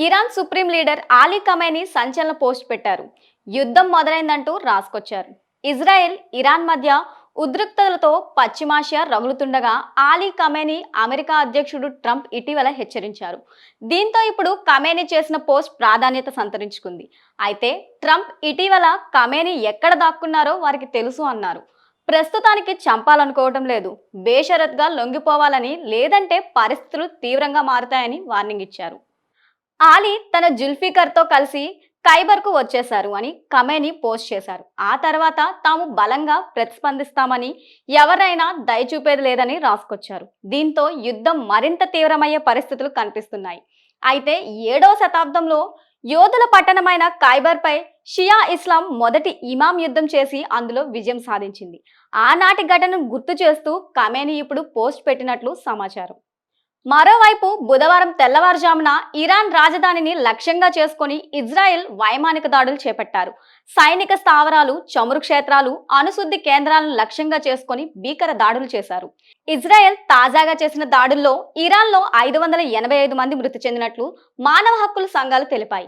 Iran supreme leader Ali Khamenei సంచలన post పెట్టారు. యుద్ధం మొదలైందంటూ రాసుకొచ్చారు. ఇజ్రాయెల్, ఇరాన్ మధ్య ఉద్రిక్తతలతో పశ్చిమాసియా రగులుతుండగా ఆలీ ఖమేనీ అమెరికా అధ్యక్షుడు ట్రంప్ ఇటీవల హెచ్చరించారు. దీంతో ఇప్పుడు ఖమేనీ చేసిన పోస్ట్ ప్రాధాన్యత సంతరించుకుంది. అయితే ట్రంప్ ఇటీవల ఖమేనీ ఎక్కడ దాక్కున్నారో వారికి తెలుసు అన్నారు. ప్రస్తుతానికి చంపాలనుకోవటం లేదు, బేషరత్గా లొంగిపోవాలని, లేదంటే పరిస్థితులు తీవ్రంగా మారుతాయని వార్నింగ్ ఇచ్చారు. ఆలీ తన జుల్ఫికర్తో కలిసి ఖైబర్కు వచ్చేశారు అని ఖమేనీ పోస్ట్ చేశారు. ఆ తర్వాత తాము బలంగా ప్రతిస్పందిస్తామని, ఎవరైనా దయ చూపేది లేదని రాసుకొచ్చారు. దీంతో యుద్ధం మరింత తీవ్రమయ్యే పరిస్థితులు కనిపిస్తున్నాయి. అయితే 7వ శతాబ్దంలో యోధుల పట్టణమైన ఖైబర్పై షియా ఇస్లాం మొదటి ఇమాం యుద్ధం చేసి అందులో విజయం సాధించింది. ఆనాటి ఘటనను గుర్తు చేస్తూ ఖమేనీ ఇప్పుడు పోస్ట్ పెట్టినట్లు సమాచారం. మరోవైపు బుధవారం తెల్లవారుజామున ఇరాన్ రాజధానిని లక్ష్యంగా చేసుకొని ఇజ్రాయెల్ వైమానిక దాడులు చేపట్టారు. సైనిక స్థావరాలు, చమురు క్షేత్రాలు, అణుశుద్ధి కేంద్రాలను లక్ష్యంగా చేసుకొని భీకర దాడులు చేశారు. ఇజ్రాయెల్ తాజాగా చేసిన దాడుల్లో ఇరాన్లో 585 మంది మృతి చెందినట్లు మానవ హక్కుల సంఘాలు తెలిపాయి.